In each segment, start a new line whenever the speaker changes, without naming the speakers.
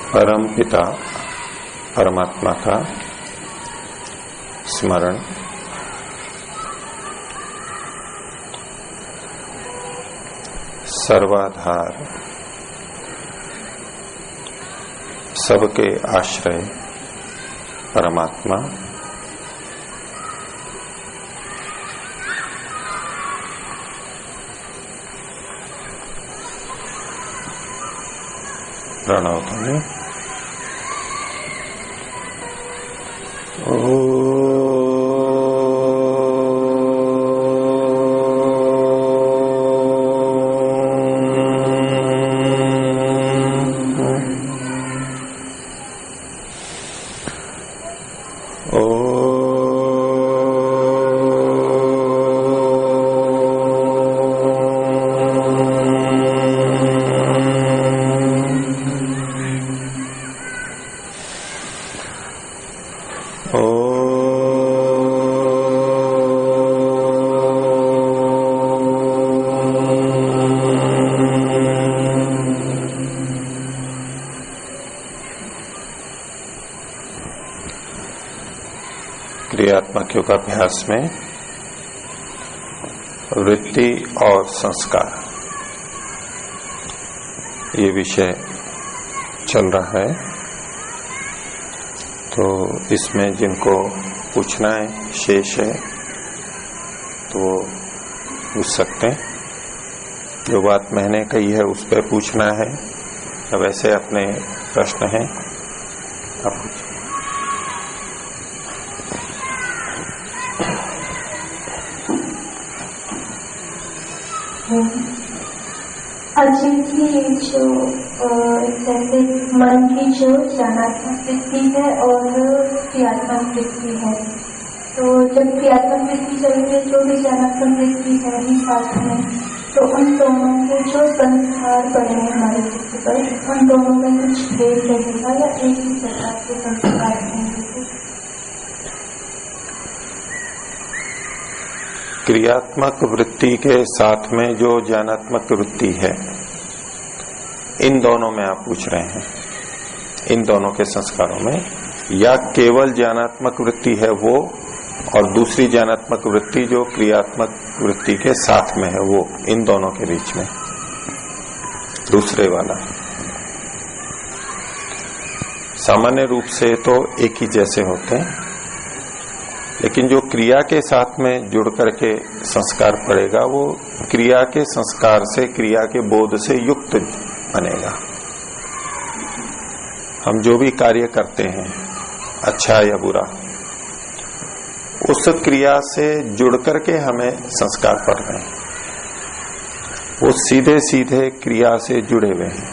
परम पिता परमात्मा का स्मरण, सर्वाधार, सबके आश्रय परमात्मा, प्रणव ध्वनि। क्रियात्मक योगाभ्यास में वृत्ति और संस्कार, ये विषय चल रहा है। तो इसमें जिनको पूछना है, शेष है, तो वो पूछ सकते हैं। जो बात मैंने कही है उस पर पूछना है या वैसे अपने प्रश्न हैं आप पूछिए।
अजीब की जो जैसे मन की जो ज्ञानात्मक वृत्ति है और क्रियात्मक वृत्ति है, तो जब क्रियात्मक वृत्ति चलती जो भी ज्ञानात्मक वृत्ति है भी साथ में, तो उन दोनों के जो संस्कार बने हैं हमारे चित्त पर, उन दोनों में कुछ भेद रहेगा या एक ही प्रकार के संस्कार रहेंगे?
क्रियात्मक वृत्ति के साथ में जो ज्ञानात्मक वृत्ति है, इन दोनों में आप पूछ रहे हैं, इन दोनों के संस्कारों में, या केवल ज्ञानात्मक वृत्ति है वो और दूसरी ज्ञानात्मक वृत्ति जो क्रियात्मक वृत्ति के साथ में है वो, इन दोनों के बीच में दूसरे वाला? सामान्य रूप से तो एक ही जैसे होते हैं, लेकिन जो क्रिया के साथ में जुड़ करके संस्कार पड़ेगा वो क्रिया के संस्कार से, क्रिया के बोध से युक्त बनेगा। हम जो भी कार्य करते हैं, अच्छा या बुरा, उस क्रिया से जुड़ करके हमें संस्कार पड़ रहे हैं। वो सीधे सीधे क्रिया से जुड़े हुए हैं।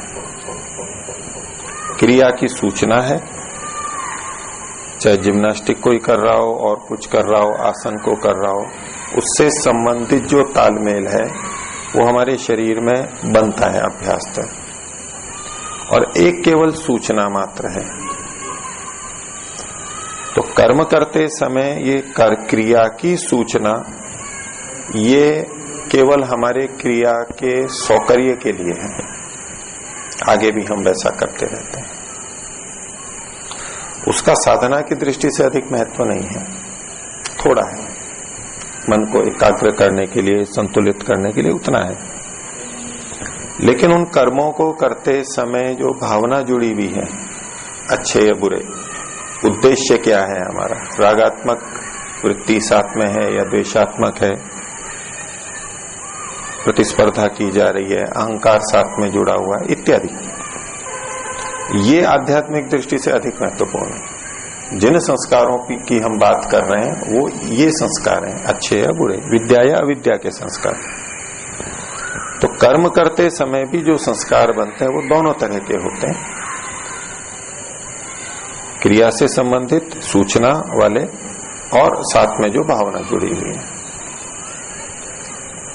क्रिया की सूचना है, चाहे जिम्नास्टिक कोई कर रहा हो और कुछ कर रहा हो, आसन को कर रहा हो, उससे संबंधित जो तालमेल है वो हमारे शरीर में बनता है अभ्यास तक, और एक केवल सूचना मात्र है। तो कर्म करते समय ये क्रिया की सूचना, ये केवल हमारे क्रिया के सौकर्य के लिए है, आगे भी हम वैसा करते रहते हैं। उसका साधना की दृष्टि से अधिक महत्व नहीं है, थोड़ा है, मन को एकाग्र करने के लिए, संतुलित करने के लिए उतना है। लेकिन उन कर्मों को करते समय जो भावना जुड़ी हुई है, अच्छे या बुरे, उद्देश्य क्या है हमारा, रागात्मक वृत्ति साथ में है या द्वेषात्मक है, प्रतिस्पर्धा की जा रही है, अहंकार साथ में जुड़ा हुआ है, इत्यादि, ये आध्यात्मिक दृष्टि से अधिक महत्वपूर्ण है। जिन संस्कारों की हम बात कर रहे हैं वो ये संस्कार हैं, अच्छे या बुरे, विद्या या अविद्या के संस्कार। तो कर्म करते समय भी जो संस्कार बनते हैं वो दोनों तरह के होते हैं, क्रिया से संबंधित सूचना वाले और साथ में जो भावना जुड़ी हुई है।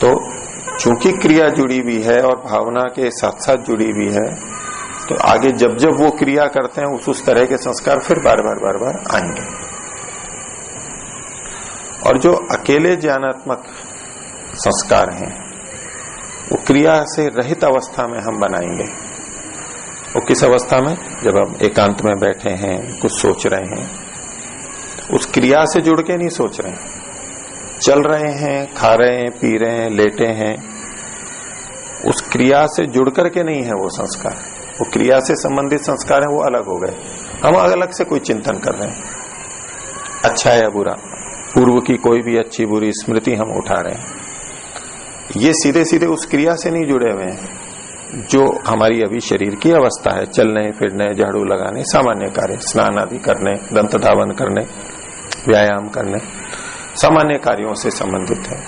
तो चूंकि क्रिया जुड़ी हुई है और भावना के साथ साथ जुड़ी हुई है, तो आगे जब जब वो क्रिया करते हैं उस तरह के संस्कार फिर बार बार आएंगे। और जो अकेले ज्ञानात्मक संस्कार हैं वो क्रिया से रहित अवस्था में हम बनाएंगे। वो किस अवस्था में? जब हम एकांत में बैठे हैं, कुछ सोच रहे हैं, उस क्रिया से जुड़ के नहीं सोच रहे हैं, चल रहे हैं, खा रहे हैं, पी रहे हैं, लेटे हैं, उस क्रिया से जुड़ करके नहीं है वो संस्कार। वो क्रिया से संबंधित संस्कार है, वो अलग हो गए। हम अलग से कोई चिंतन कर रहे हैं, अच्छा या बुरा, पूर्व की कोई भी अच्छी बुरी स्मृति हम उठा रहे हैं, ये सीधे सीधे उस क्रिया से नहीं जुड़े हुए हैं जो हमारी अभी शरीर की अवस्था है, चलने फिरने, झाड़ू लगाने, सामान्य कार्य, स्नान आदि करने, दंत धावन करने, व्यायाम करने, सामान्य कार्यों से संबंधित है,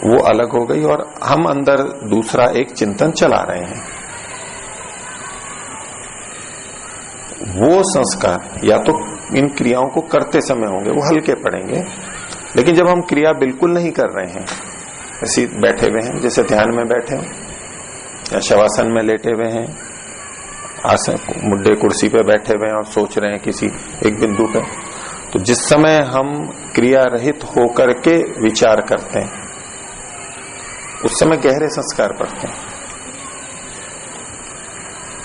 वो अलग हो गई। और हम अंदर दूसरा एक चिंतन चला रहे हैं। वो संस्कार या तो इन क्रियाओं को करते समय होंगे, वो हल्के पड़ेंगे, लेकिन जब हम क्रिया बिल्कुल नहीं कर रहे हैं, ऐसे बैठे हुए हैं, जैसे ध्यान में बैठे हो या शवासन में लेटे हुए हैं, आसन मुड्डे कुर्सी पे बैठे हुए हैं और सोच रहे हैं किसी एक बिंदु पे, तो जिस समय हम क्रिया रहित होकर के विचार करते हैं, उस समय गहरे संस्कार पड़ते हैं।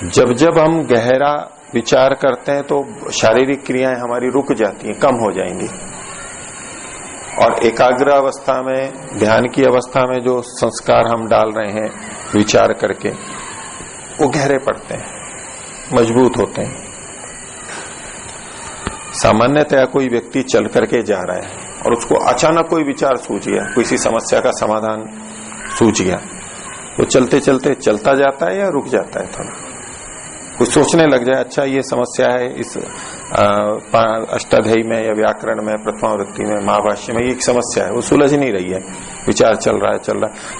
जब जब हम गहरा विचार करते हैं तो शारीरिक क्रियाएं हमारी रुक जाती हैं, कम हो जाएंगी, और एकाग्र अवस्था में, ध्यान की अवस्था में जो संस्कार हम डाल रहे हैं विचार करके, वो गहरे पड़ते हैं, मजबूत होते हैं। सामान्यतया कोई व्यक्ति चल करके जा रहा है और उसको अचानक कोई विचार सूझ गया, किसी समस्या का समाधान सूझ गया, तो चलते चलते चलता जाता है या रुक जाता है, थोड़ा कुछ सोचने लग जाए, अच्छा ये समस्या है इस अष्टाध्यायी में या व्याकरण में, प्रथमावृत्ति में, महाभाष्य में ये एक समस्या है, वो सुलझ नहीं रही है, विचार चल रहा है,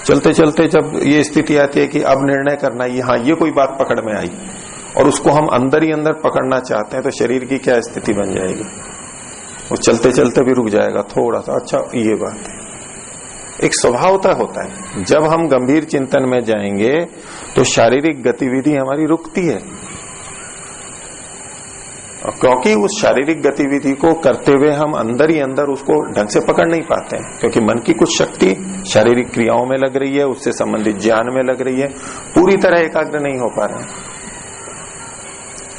चलते चलते जब ये स्थिति आती है कि अब निर्णय करना, ये हाँ ये कोई बात पकड़ में आई और उसको हम अंदर ही अंदर पकड़ना चाहते हैं, तो शरीर की क्या स्थिति बन जाएगी? वो चलते चलते भी रुक जाएगा थोड़ा सा, अच्छा ये बात है। एक स्वभावता होता है, जब हम गंभीर चिंतन में जाएंगे तो शारीरिक गतिविधि हमारी रुकती है, क्योंकि उस शारीरिक गतिविधि को करते हुए हम अंदर ही अंदर उसको ढंग से पकड़ नहीं पाते हैं, क्योंकि मन की कुछ शक्ति शारीरिक क्रियाओं में लग रही है, उससे संबंधित ज्ञान में लग रही है, पूरी तरह एकाग्र नहीं हो पा रहे हैं।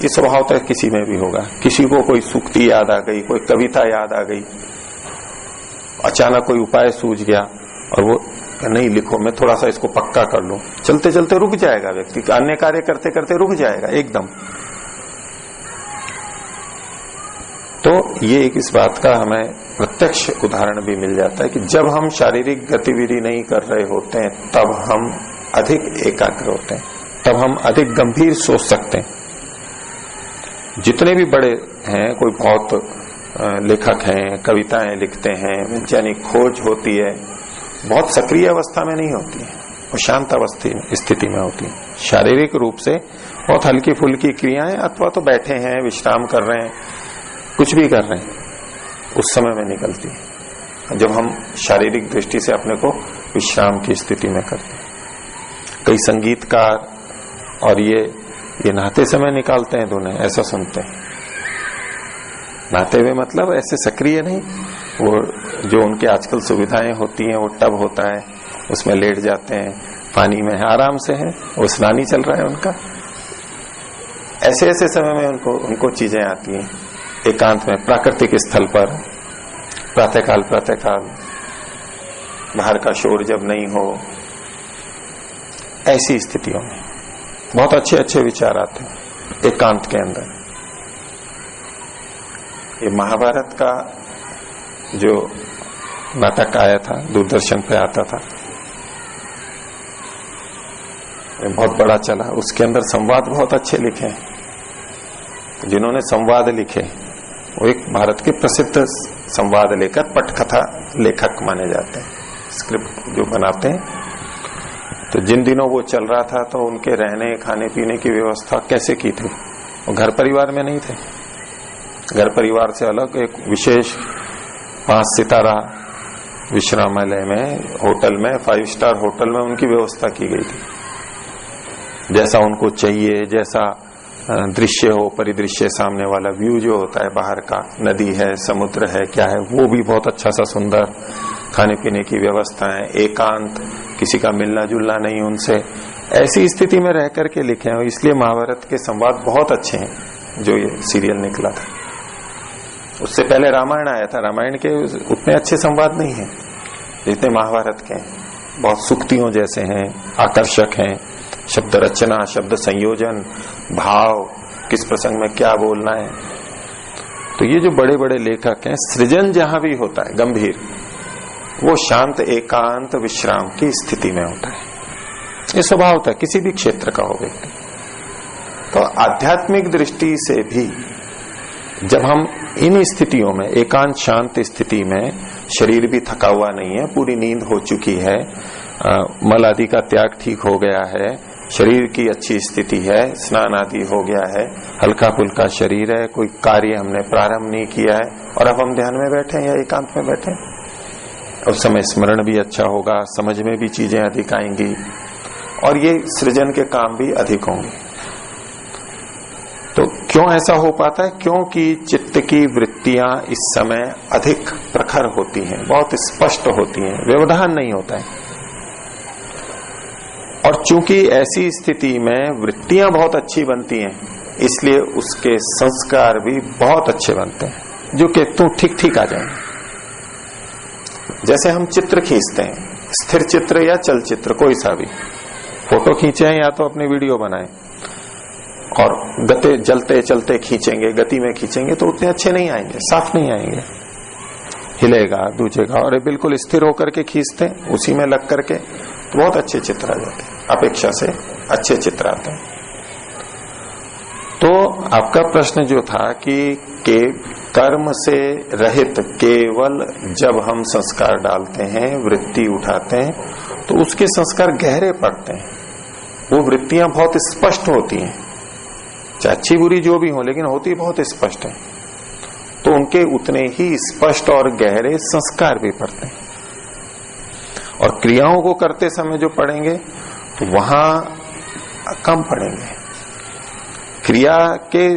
ये स्वभावतः किसी में भी होगा, किसी को कोई सूक्ति याद आ गई, कोई कविता याद आ गई, अचानक कोई उपाय सूझ गया और वो नहीं लिखो, मैं थोड़ा सा इसको पक्का कर लूं, चलते चलते रुक जाएगा व्यक्ति, अन्य कार्य करते करते रुक जाएगा एकदम। तो ये एक इस बात का हमें प्रत्यक्ष उदाहरण भी मिल जाता है कि जब हम शारीरिक गतिविधि नहीं कर रहे होते हैं तब हम अधिक एकाग्र होते हैं, तब हम अधिक गंभीर सोच सकते हैं। जितने भी बड़े हैं, कोई बहुत लेखक हैं, कविताएं लिखते हैं, वैज्ञानिक खोज होती है, बहुत सक्रिय अवस्था में नहीं होती है, वो शांत अवस्था स्थिति में होती है। शारीरिक रूप से बहुत हल्की फुल्की क्रियाएं, अथवा तो बैठे हैं, विश्राम कर रहे हैं, कुछ भी कर रहे हैं, उस समय में निकलती है जब हम शारीरिक दृष्टि से अपने को विश्राम की स्थिति में करते हैं। कई संगीतकार और ये नहाते समय निकालते हैं धुनें, ऐसा सुनते हैं। नहाते हुए मतलब ऐसे सक्रिय नहीं, वो जो उनके आजकल सुविधाएं होती हैं, वो टब होता है, उसमें लेट जाते हैं, पानी में है, आराम से है, वो स्नान ही चल रहा है उनका। ऐसे ऐसे समय में उनको चीजें आती हैं, एकांत में, प्राकृतिक स्थल पर, प्रातःकाल बाहर का शोर जब नहीं हो, ऐसी स्थितियों में बहुत अच्छे अच्छे विचार आते हैं एकांत के अंदर। ये महाभारत का जो नाटक आया था, दूरदर्शन पे आता था, बहुत बड़ा चला, उसके अंदर संवाद बहुत अच्छे लिखे हैं। जिन्होंने संवाद लिखे वो एक भारत के प्रसिद्ध संवाद लेखक, पटकथा लेखक माने जाते हैं, स्क्रिप्ट जो बनाते हैं। तो जिन दिनों वो चल रहा था तो उनके रहने खाने पीने की व्यवस्था कैसे की थी? वो घर परिवार में नहीं थे, घर परिवार से अलग एक विशेष 5 सितारा विश्रामालय में, होटल में, 5 स्टार होटल में उनकी व्यवस्था की गई थी। जैसा उनको चाहिए, जैसा दृश्य हो, परिदृश्य, सामने वाला व्यू जो होता है बाहर का, नदी है, समुद्र है, क्या है, वो भी बहुत अच्छा सा सुंदर, खाने पीने की व्यवस्था है, एकांत, किसी का मिलना जुलना नहीं उनसे, ऐसी स्थिति में रह करके लिखे हैं, इसलिए महाभारत के संवाद बहुत अच्छे हैं जो ये सीरियल निकला था। उससे पहले रामायण आया था, रामायण के उतने अच्छे संवाद नहीं है जितने महाभारत के हैं। बहुत सूक्तियों जैसे हैं, आकर्षक हैं, शब्द रचना, शब्द संयोजन, भाव, किस प्रसंग में क्या बोलना है। तो ये जो बड़े बड़े लेखक हैं, सृजन जहां भी होता है गंभीर, वो शांत एकांत विश्राम की स्थिति में होता है। ये स्वभाव होता है किसी भी क्षेत्र का हो व्यक्ति। तो आध्यात्मिक दृष्टि से भी जब हम इन स्थितियों में, एकांत शांत स्थिति में, शरीर भी थका हुआ नहीं है, पूरी नींद हो चुकी है, मल आदि का त्याग ठीक हो गया है, शरीर की अच्छी स्थिति है, स्नान आदि हो गया है, हल्का फुल्का शरीर है, कोई कार्य हमने प्रारंभ नहीं किया है, और अब हम ध्यान में बैठे हैं या एकांत में बैठे हैं, उस समय स्मरण भी अच्छा होगा, समझ में भी चीजें अधिक आएंगी और ये सृजन के काम भी अधिक होंगे। तो क्यों ऐसा हो पाता है? क्योंकि चित्त की वृत्तियां इस समय अधिक प्रखर होती हैं, बहुत स्पष्ट होती हैं, व्यवधान नहीं होता है। और चूंकि ऐसी स्थिति में वृत्तियां बहुत अच्छी बनती हैं, इसलिए उसके संस्कार भी बहुत अच्छे बनते हैं, जो कि तू ठीक ठीक आ जाएंगे। जैसे हम चित्र खींचते हैं, स्थिर चित्र या चल चित्र, कोई सा भी फोटो खींचे या तो अपनी वीडियो बनाएं, और गते जलते चलते खींचेंगे, गति में खींचेंगे तो उतने अच्छे नहीं आएंगे, साफ नहीं आएंगे, हिलेगा दूजेगा। और बिल्कुल स्थिर होकर के खींचते हैं, उसी में लग करके तो बहुत अच्छे चित्र आ जाते हैं, अपेक्षा से अच्छे चित्र आते हैं। तो आपका प्रश्न जो था कि कर्म से रहित केवल जब हम संस्कार डालते हैं, वृत्ति उठाते हैं, तो उसके संस्कार गहरे पड़ते हैं, वो वृत्तियां बहुत स्पष्ट होती हैं, चाहे अच्छी बुरी जो भी हो, लेकिन होती बहुत स्पष्ट है। तो उनके उतने ही स्पष्ट और गहरे संस्कार भी पड़ते हैं। और क्रियाओं को करते समय जो पढ़ेंगे तो वहां कम पढ़ेंगे, क्रिया के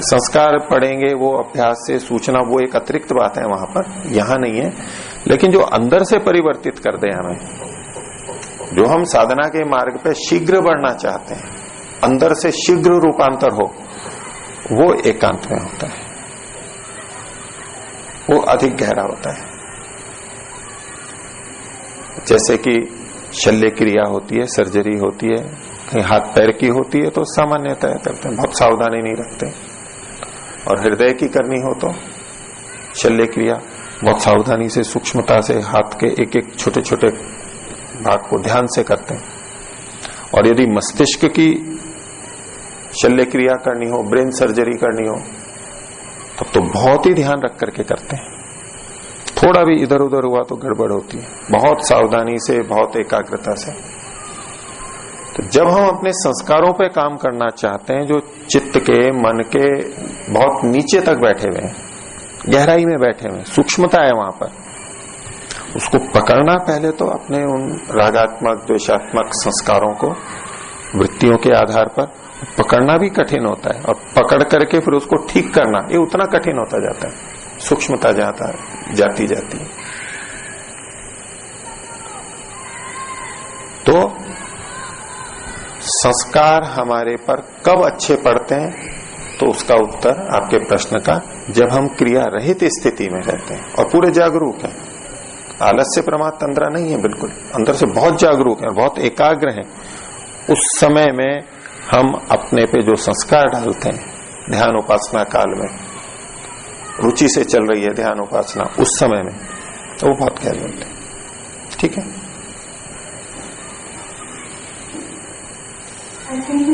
संस्कार पढ़ेंगे, वो अभ्यास से सूचना, वो एक अतिरिक्त बात है वहां पर, यहां नहीं है। लेकिन जो अंदर से परिवर्तित कर दे हमें, जो हम साधना के मार्ग पे शीघ्र बढ़ना चाहते हैं, अंदर से शीघ्र रूपांतर हो, वो एकांत में होता है, वो अधिक गहरा होता है। जैसे कि शल्य क्रिया होती है, सर्जरी होती है, कहीं हाथ पैर की होती है तो सामान्यतः करते हैं, बहुत सावधानी नहीं रखते। और हृदय की करनी हो तो शल्य क्रिया बहुत सावधानी से, सूक्ष्मता से हाथ के एक एक छोटे छोटे भाग को ध्यान से करते हैं। और यदि मस्तिष्क की शल्य क्रिया करनी हो, ब्रेन सर्जरी करनी हो, तब तो बहुत ही ध्यान रख करके करते हैं। थोड़ा भी इधर उधर हुआ तो गड़बड़ होती है, बहुत सावधानी से, बहुत एकाग्रता से। तो जब हम अपने संस्कारों पे काम करना चाहते हैं, जो चित्त के, मन के बहुत नीचे तक बैठे हुए हैं, गहराई में बैठे हुए हैं, सूक्ष्मता है वहां पर, उसको पकड़ना पहले तो अपने उन रागात्मक, द्वेषात्मक संस्कारों को वृत्तियों के आधार पर पकड़ना भी कठिन होता है, और पकड़ करके फिर उसको ठीक करना, ये उतना कठिन होता जाता है, सूक्ष्मता जाती जाती है। तो संस्कार हमारे पर कब अच्छे पड़ते हैं? तो उसका उत्तर आपके प्रश्न का, जब हम क्रिया रहित स्थिति में रहते हैं और पूरे जागरूक हैं, आलस्य प्रमाद तंद्रा नहीं है, बिल्कुल अंदर से बहुत जागरूक है, बहुत एकाग्र है, उस समय में हम अपने पे जो संस्कार डालते हैं, ध्यान उपासना काल में रुचि से चल रही है ध्यान उपासना, उस समय में तो वो बहुत गहरे होते हैं। ठीक है,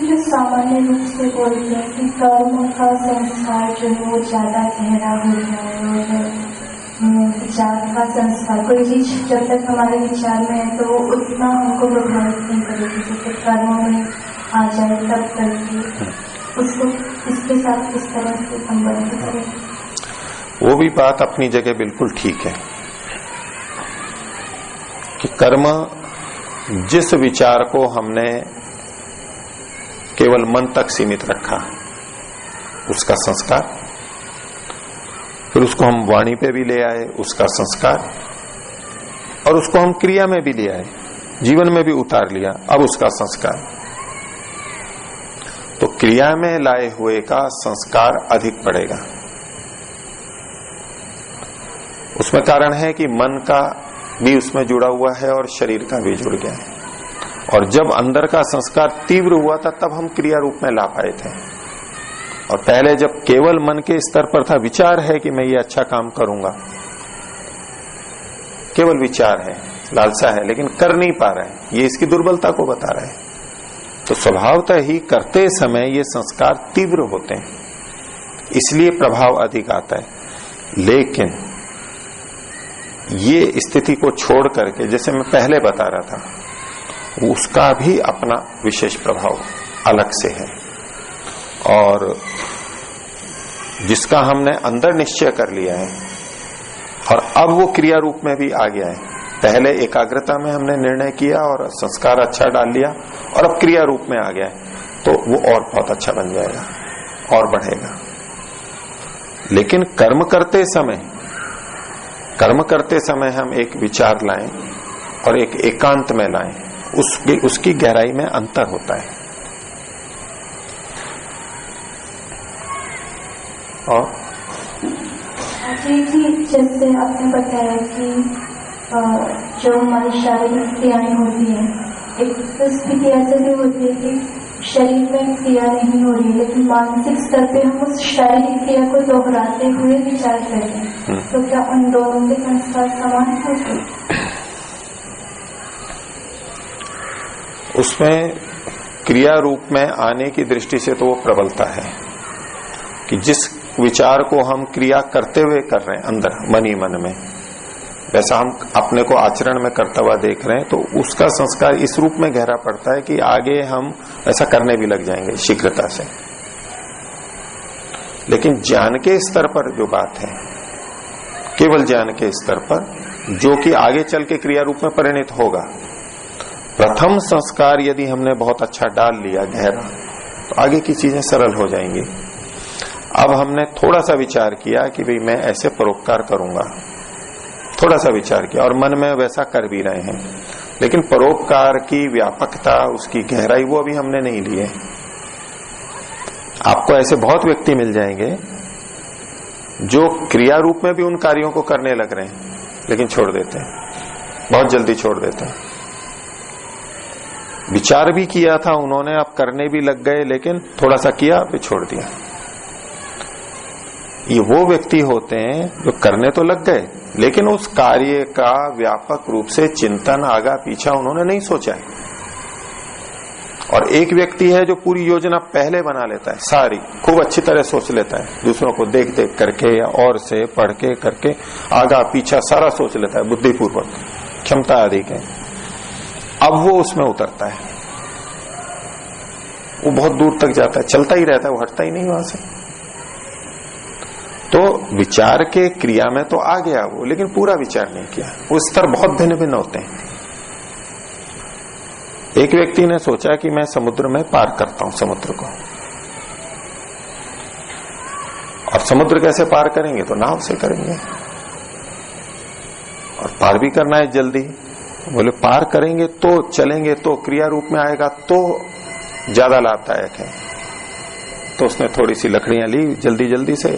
जो सामान्य रूप से बोलते हैं कि कर्म का संस्कार जो है वो ज्यादा गहरा होता है, और विचार का संस्कार, कोई चीज जब तक हमारे विचार में है तो उतना हमको प्रभावित नहीं करेगी, जैसे कर्म में आ जाए तब तक उसको इसके साथ किस तरह से संबंधित करें?
वो भी बात अपनी जगह बिल्कुल ठीक है कि कर्म, जिस विचार को हमने केवल मन तक सीमित रखा, उसका संस्कार, फिर उसको हम वाणी पे भी ले आए, उसका संस्कार, और उसको हम क्रिया में भी ले आए, जीवन में भी उतार लिया, अब उसका संस्कार। क्रिया में लाए हुए का संस्कार अधिक पड़ेगा। उसमें कारण है कि मन का भी उसमें जुड़ा हुआ है और शरीर का भी जुड़ गया है। और जब अंदर का संस्कार तीव्र हुआ था तब हम क्रिया रूप में ला पाए थे। और पहले जब केवल मन के स्तर पर था, विचार है कि मैं ये अच्छा काम करूंगा, केवल विचार है, लालसा है, लेकिन कर नहीं पा रहा है, ये इसकी दुर्बलता को बता रहा है। तो स्वभावतः ही करते समय ये संस्कार तीव्र होते हैं, इसलिए प्रभाव अधिक आता है। लेकिन ये स्थिति को छोड़ करके, जैसे मैं पहले बता रहा था, उसका भी अपना विशेष प्रभाव अलग से है। और जिसका हमने अंदर निश्चय कर लिया है और अब वो क्रिया रूप में भी आ गया है। पहले एकाग्रता में हमने निर्णय किया और संस्कार अच्छा डाल लिया और अब क्रिया रूप में आ गया है, तो वो और बहुत अच्छा बन जाएगा और बढ़ेगा। लेकिन कर्म करते समय हम एक विचार लाएं और एक एकांत में लाएं, उसकी गहराई में अंतर होता है। और
जी, जैसे आपने बताया कि जो हमारी शारीरिक क्रियाएं होती हैं, एक स्थिति ऐसे भी होती है कि शरीर में क्रिया नहीं हो रही है, लेकिन मानसिक स्तर पे हम उस शारीरिक क्रिया को दोहराते हुए विचार करते हैं। तो क्या उन दोनों के संस्कार समान होते हैं?
उसमें क्रिया रूप में आने की दृष्टि से तो वो प्रबलता है कि जिस विचार को हम क्रिया करते हुए कर रहे हैं अंदर मन ही मन में, वैसा हम अपने को आचरण में करता हुआ देख रहे हैं, तो उसका संस्कार इस रूप में गहरा पड़ता है कि आगे हम ऐसा करने भी लग जाएंगे शीघ्रता से। लेकिन ज्ञान के स्तर पर जो बात है, केवल ज्ञान के स्तर पर, जो कि आगे चल के क्रिया रूप में परिणत होगा, प्रथम संस्कार यदि हमने बहुत अच्छा डाल लिया गहरा, तो आगे की चीजें सरल हो जाएंगी। अब हमने थोड़ा सा विचार किया कि भाई मैं ऐसे परोपकार करूंगा, थोड़ा सा विचार किया और मन में वैसा कर भी रहे हैं, लेकिन परोपकार की व्यापकता, उसकी गहराई वो अभी हमने नहीं ली है। आपको ऐसे बहुत व्यक्ति मिल जाएंगे जो क्रिया रूप में भी उन कार्यों को करने लग रहे हैं, लेकिन छोड़ देते हैं, बहुत जल्दी छोड़ देते हैं। विचार भी किया था उन्होंने, अब करने भी लग गए, लेकिन थोड़ा सा किया फिर छोड़ दिया। ये वो व्यक्ति होते हैं जो करने तो लग गए, लेकिन उस कार्य का व्यापक रूप से चिंतन आगा पीछा उन्होंने नहीं सोचा है। और एक व्यक्ति है जो पूरी योजना पहले बना लेता है, सारी खूब अच्छी तरह सोच लेता है, दूसरों को देख देख करके या और से पढ़ के करके आगा पीछा सारा सोच लेता है, बुद्धिपूर्वक, क्षमता अधिक है। अब वो उसमें उतरता है, वो बहुत दूर तक जाता है, चलता ही रहता है, वो हटता ही नहीं वहां से। तो विचार के क्रिया में तो आ गया वो, लेकिन पूरा विचार नहीं किया। वो स्तर बहुत भिन्न भिन्न होते हैं। एक व्यक्ति ने सोचा कि मैं समुद्र में पार करता हूं समुद्र को, और समुद्र कैसे पार करेंगे, तो नाव से करेंगे, और पार भी करना है जल्दी। बोले पार करेंगे तो, चलेंगे तो, क्रिया रूप में आएगा तो ज्यादा लाभदायक है। तो उसने थोड़ी सी लकड़ियां ली, जल्दी जल्दी से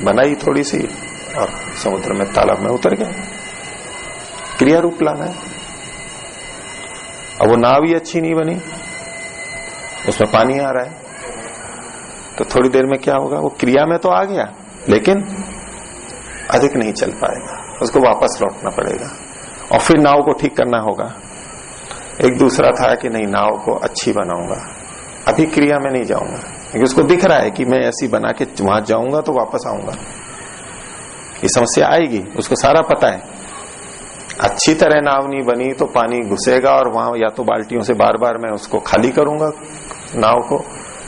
बनाई थोड़ी सी, और समुद्र में तालाब में उतर गया। क्रिया रूप लाना है। अब वो नाव ही अच्छी नहीं बनी, उसमें पानी आ रहा है, तो थोड़ी देर में क्या होगा, वो क्रिया में तो आ गया लेकिन अधिक नहीं चल पाएगा, उसको वापस लौटना पड़ेगा और फिर नाव को ठीक करना होगा। एक दूसरा था कि नहीं, नाव को अच्छी बनाऊंगा, अभी क्रिया में नहीं जाऊंगा, क्योंकि उसको दिख रहा है कि मैं ऐसी बना के वहां जाऊंगा तो वापस आऊंगा, ये समस्या आएगी, उसको सारा पता है। अच्छी तरह नाव नहीं बनी तो पानी घुसेगा और वहां या तो बाल्टियों से बार बार मैं उसको खाली करूंगा नाव को,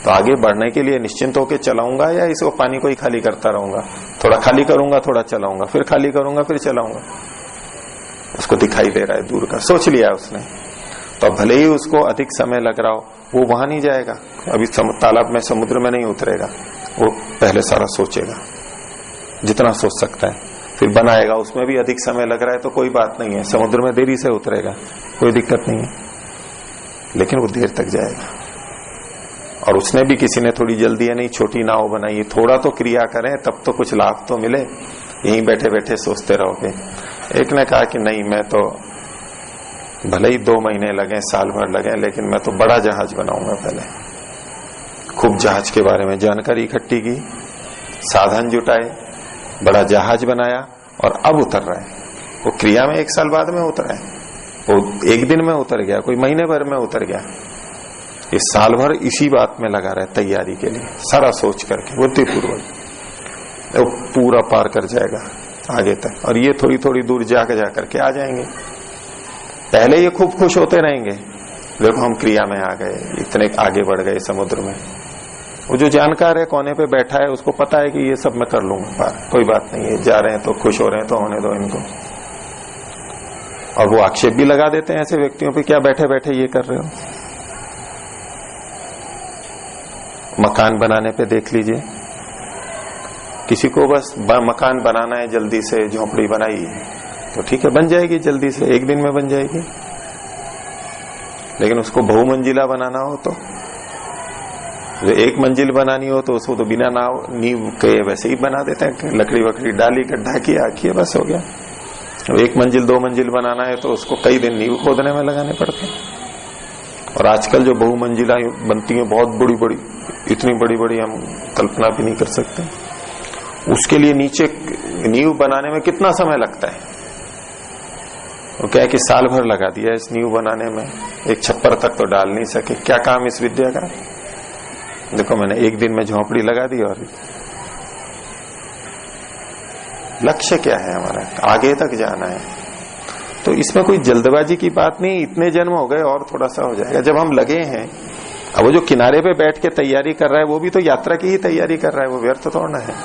तो आगे बढ़ने के लिए निश्चिंत होकर चलाऊंगा, या इसको पानी को ही खाली करता रहूंगा, थोड़ा खाली करूंगा, थोड़ा चलाऊंगा, फिर खाली करूंगा, फिर चलाऊंगा। उसको दिखाई दे रहा है दूर का, सोच लिया उसने। तो भले ही उसको अधिक समय लग रहा हो, वो वहां नहीं जाएगा, अभी तालाब में समुद्र में नहीं उतरेगा, वो पहले सारा सोचेगा जितना सोच सकता है, फिर बनाएगा। उसमें भी अधिक समय लग रहा है तो कोई बात नहीं है, समुद्र में देरी से उतरेगा, कोई दिक्कत नहीं है, लेकिन वो देर तक जाएगा और उसने भी किसी ने थोड़ी जल्दी है नहीं छोटी नाव बनाई, थोड़ा तो क्रिया करें तब तो कुछ लाभ तो मिले, यहीं बैठे बैठे सोचते रहोगे। एक ने कहा कि नहीं, मैं तो भले ही 2 महीने लगे, साल भर लगे, लेकिन मैं तो बड़ा जहाज बनाऊंगा। पहले खूब जहाज के बारे में जानकारी इकट्ठी की, साधन जुटाए, बड़ा जहाज बनाया और अब उतर रहा है। वो क्रिया में 1 साल बाद में उतर है, वो 1 दिन में उतर गया, कोई महीने भर में उतर गया। ये साल भर इसी बात में लगा रहा है तैयारी के लिए, सारा सोच करके बुद्धिपूर्वक वो पूरा पार कर जाएगा आगे तक। और ये थोड़ी थोड़ी दूर जाकर जा करके आ जाएंगे। पहले ये खूब खुश होते रहेंगे, देखो हम क्रिया में आ गए, इतने आगे बढ़ गए समुद्र में। वो जो जानकार है कोने पे बैठा है, उसको पता है कि ये सब मैं कर लूंगा पार, कोई बात नहीं है, जा रहे हैं तो खुश हो रहे हैं तो होने दो इनको। और वो आक्षेप भी लगा देते हैं ऐसे व्यक्तियों पे, क्या बैठे बैठे ये कर रहे हो। मकान बनाने पे देख लीजिए, किसी को बस मकान बनाना है जल्दी से, झोपड़ी बनाई तो ठीक है बन जाएगी जल्दी से, 1 दिन में बन जाएगी। लेकिन उसको बहुमंजिला बनाना हो तो, 1 मंजिल बनानी हो तो उसको तो बिना नींव के वैसे ही बना देते हैं, लकड़ी वकड़ी डाली, गड्ढा किया, आखिए बस हो गया। 1 मंजिल 2 मंजिल बनाना है तो उसको कई दिन नींव खोदने में लगाने पड़ते हैं। और आजकल जो बहुमंजिला बनती है बहुत बड़ी बड़ी, इतनी बड़ी बड़ी हम कल्पना भी नहीं कर सकते, उसके लिए नीचे नींव बनाने में कितना समय लगता है। वो क्या है कि साल भर लगा दिया इस नींव बनाने में, 1 छप्पर तक तो डाल नहीं सके। क्या काम इस विद्या का, देखो मैंने 1 दिन में झोंपड़ी लगा दी। और लक्ष्य क्या है हमारा, आगे तक जाना है। तो इसमें कोई जल्दबाजी की बात नहीं, इतने जन्म हो गए और थोड़ा सा हो जाएगा जब हम लगे हैं। अब वो जो किनारे पे बैठ के तैयारी कर रहा है वो भी तो यात्रा की ही तैयारी कर रहा है, वो व्यर्थ थोड़ा है।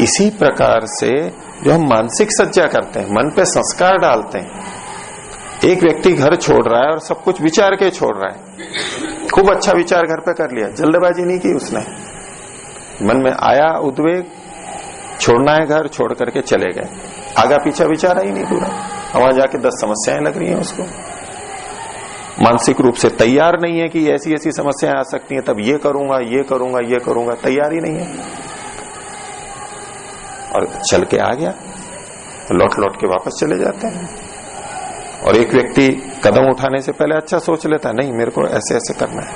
इसी प्रकार से जो हम मानसिक सज्जा करते हैं, मन पे संस्कार डालते हैं, एक व्यक्ति घर छोड़ रहा है और सब कुछ विचार के छोड़ रहा है, खूब अच्छा विचार घर पे कर लिया, जल्दबाजी नहीं की उसने, मन में आया उद्वेग, छोड़ना है घर, छोड़ करके चले गए, आगा पीछा विचारा ही नहीं पूरा, वहां जाके 10 समस्याएं लग रही हैं उसको। मानसिक रूप से तैयार नहीं है कि ऐसी ऐसी समस्याएं आ सकती हैं, तब ये करूंगा ये करूंगा ये करूंगा, तैयार ही नहीं है। और चल के आ गया, लौट लौट के वापस चले जाते हैं। और एक व्यक्ति कदम उठाने से पहले अच्छा सोच लेता है, नहीं मेरे को ऐसे ऐसे करना है,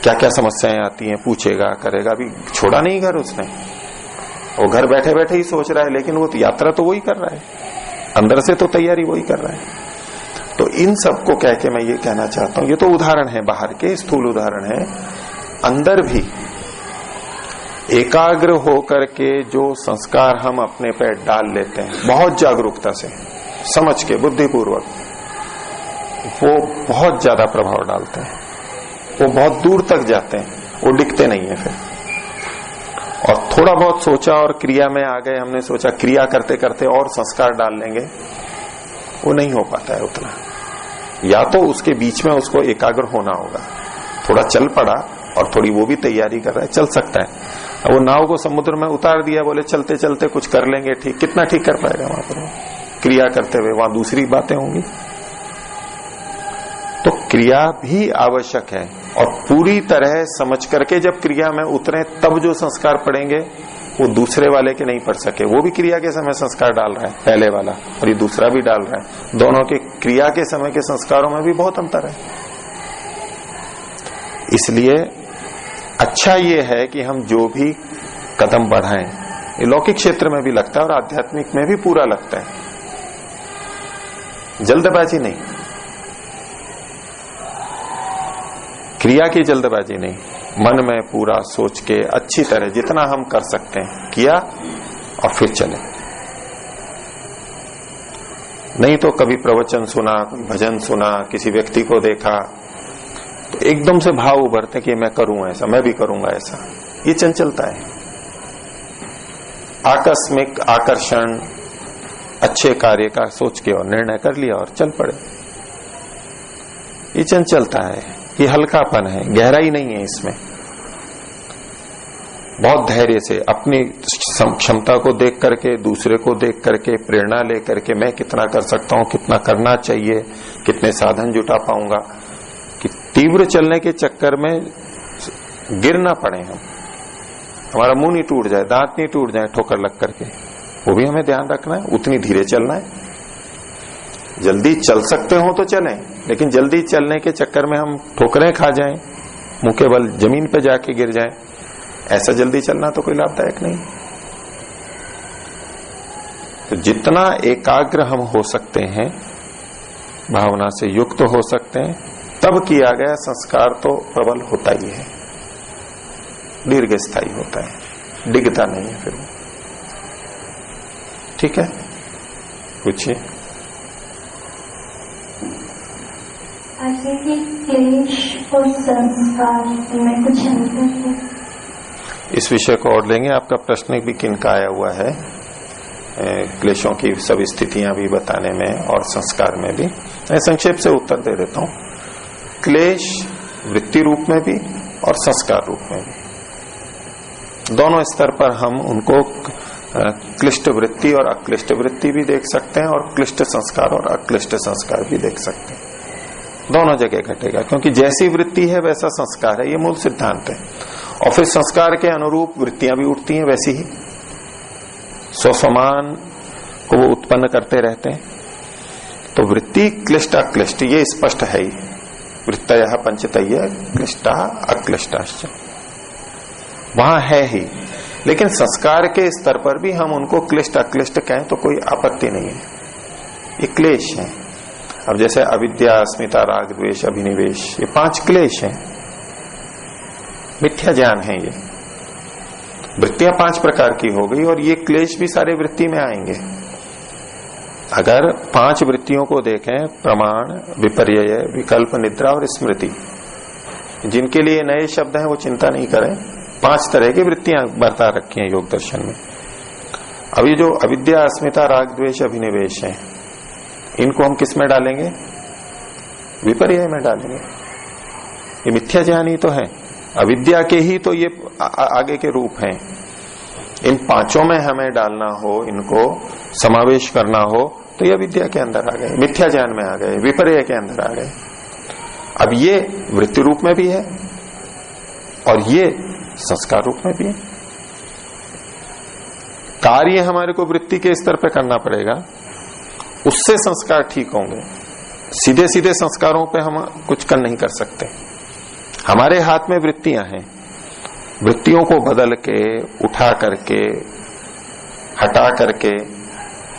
क्या क्या समस्याएं आती हैं, पूछेगा करेगा। अभी छोड़ा नहीं घर उसने, वो घर बैठे बैठे ही सोच रहा है, लेकिन वो यात्रा तो वही कर रहा है, अंदर से तो तैयारी वही कर रहा है। तो इन सबको कह के मैं ये कहना चाहता हूं, ये तो उदाहरण है, बाहर के स्थूल उदाहरण है, अंदर भी एकाग्र होकर के जो संस्कार हम अपने पे डाल लेते हैं बहुत जागरूकता से, समझ के, बुद्धिपूर्वक, वो बहुत ज्यादा प्रभाव डालते हैं, वो बहुत दूर तक जाते हैं, वो दिखते नहीं है फिर। और थोड़ा बहुत सोचा और क्रिया में आ गए, हमने सोचा क्रिया करते करते और संस्कार डाल लेंगे, वो नहीं हो पाता है उतना। या तो उसके बीच में उसको एकाग्र होना होगा, थोड़ा चल पड़ा और थोड़ी वो भी तैयारी कर रहा है, चल सकता है। अब वो नाव को समुद्र में उतार दिया, बोले चलते चलते कुछ कर लेंगे ठीक, कितना ठीक कर पाएगा वहां पर क्रिया करते हुए, वहां दूसरी बातें होंगी। तो क्रिया भी आवश्यक है, और पूरी तरह समझ करके जब क्रिया में उतरे तब जो संस्कार पड़ेंगे वो दूसरे वाले के नहीं पड़ सके। वो भी क्रिया के समय संस्कार डाल रहा है पहले वाला, और ये दूसरा भी डाल रहा है, दोनों के क्रिया के समय के संस्कारों में भी बहुत अंतर है। इसलिए अच्छा ये है कि हम जो भी कदम बढ़ाएं, ये लौकिक क्षेत्र में भी लगता है और आध्यात्मिक में भी पूरा लगता है, जल्दबाजी नहीं, क्रिया की जल्दबाजी नहीं, मन में पूरा सोच के अच्छी तरह जितना हम कर सकते हैं किया और फिर चले। नहीं तो कभी प्रवचन सुना, भजन सुना, किसी व्यक्ति को देखा तो एकदम से भाव उभरते कि मैं करूं ऐसा, मैं भी करूंगा ऐसा, ये चंचलता है। आकस्मिक आकर्षण, अच्छे कार्य का सोच के और निर्णय कर लिया और चल पड़े, ये चंचलता है, ये हल्कापन है, गहराई नहीं है इसमें। बहुत धैर्य से अपनी क्षमता को देख करके, दूसरे को देख करके, प्रेरणा लेकर के मैं कितना कर सकता हूं, कितना करना चाहिए, कितने साधन जुटा पाऊंगा, कि तीव्र चलने के चक्कर में गिर ना पड़े हम, हमारा मुंह नहीं टूट जाए, दांत नहीं टूट जाए ठोकर लग करके, वो भी हमें ध्यान रखना है। उतनी धीरे चलना है। जल्दी चल सकते हो तो चलें, लेकिन जल्दी चलने के चक्कर में हम ठोकरें खा जाएं, मुंह के बल जमीन पे जाके गिर जाएं, ऐसा जल्दी चलना तो कोई लाभदायक नहीं। तो जितना एकाग्र हम हो सकते हैं, भावना से युक्त हो सकते हैं, तब किया गया संस्कार तो प्रबल होता ही है, दीर्घ स्थायी होता है, डिगता नहीं है फिर वो। ठीक है, पूछिए।
ऐसे कि क्लेश और संस्कार में कुछ अंतर है?
इस विषय को और लेंगे। आपका प्रश्न भी किनका आया हुआ है, क्लेशों की सब स्थितियां भी बताने में और संस्कार में भी। मैं संक्षेप से उत्तर दे देता हूं। क्लेश वृत्ति रूप में भी और संस्कार रूप में भी, दोनों स्तर पर हम उनको क्लिष्ट वृत्ति और अक्लिष्ट वृत्ति भी देख सकते हैं, और क्लिष्ट संस्कार और अक्लिष्ट संस्कार भी देख सकते हैं। दोनों जगह घटेगा, क्योंकि जैसी वृत्ति है वैसा संस्कार है, ये मूल सिद्धांत है। और फिर संस्कार के अनुरूप वृत्तियां भी उठती हैं वैसी ही, स्वसमान को वो उत्पन्न करते रहते हैं। तो वृत्ति क्लिष्ट अक्लिष्ट ये स्पष्ट है ही, वृत्तयः पंचतयः क्लिष्टा अक्लिष्टाश्च वहां है ही। लेकिन संस्कार के स्तर पर भी हम उनको क्लिष्ट अक्लिष्ट कहें तो कोई आपत्ति नहीं है, ये क्लेश है। अब जैसे अविद्या, अस्मिता, राग, द्वेष, अभिनिवेश, ये 5 क्लेश हैं, मिथ्या ज्ञान है। ये वृत्तियां 5 प्रकार की हो गई, और ये क्लेश भी सारे वृत्ति में आएंगे। अगर 5 वृत्तियों को देखें, प्रमाण, विपर्यय, विकल्प, निद्रा और स्मृति, जिनके लिए नए शब्द हैं वो चिंता नहीं करें, 5 तरह की वृत्तियां बरता रखी हैं योग दर्शन में। अब ये जो अविद्या, अस्मिता, राग, द्वेष, अभिनिवेश है, इनको हम किस में डालेंगे? विपर्यय में डालेंगे। ये मिथ्या ज्ञान ही तो है, अविद्या के ही तो ये आगे के रूप हैं। इन 5 में हमें डालना हो, इनको समावेश करना हो, तो ये विद्या के अंदर आ गए, मिथ्या ज्ञान में आ गए, विपर्यय के अंदर आ गए। अब ये वृत्ति रूप में भी है और ये संस्कार रूप में भी है। कार्य हमारे को वृत्ति के स्तर पर करना पड़ेगा, उससे संस्कार ठीक होंगे। सीधे सीधे संस्कारों पे हम कुछ कर नहीं कर सकते। हमारे हाथ में वृत्तियां हैं, वृत्तियों को बदल के, उठा करके, हटा करके,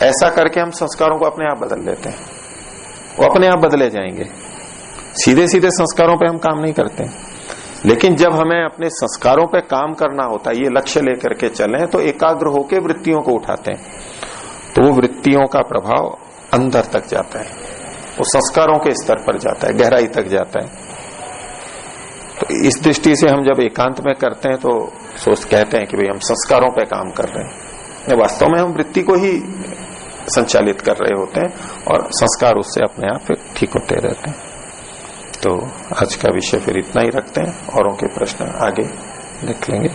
ऐसा करके हम संस्कारों को अपने आप बदल लेते हैं, वो अपने आप बदले जाएंगे। सीधे सीधे संस्कारों पे हम काम नहीं करते। लेकिन जब हमें अपने संस्कारों पे काम करना होता है, ये लक्ष्य लेकर के चलें, तो एकाग्र होकर वृत्तियों को उठाते हैं, तो वो वृत्तियों का प्रभाव अंदर तक जाता है, वो संस्कारों के स्तर पर जाता है, गहराई तक जाता है। तो इस दृष्टि से हम जब एकांत में करते हैं तो कहते हैं कि भाई हम संस्कारों पे काम कर रहे हैं, वास्तव में हम वृत्ति को ही संचालित कर रहे होते हैं, और संस्कार उससे अपने आप फिर ठीक होते रहते हैं। तो आज का विषय फिर इतना ही रखते हैं, औरों के प्रश्न आगे देख लेंगे।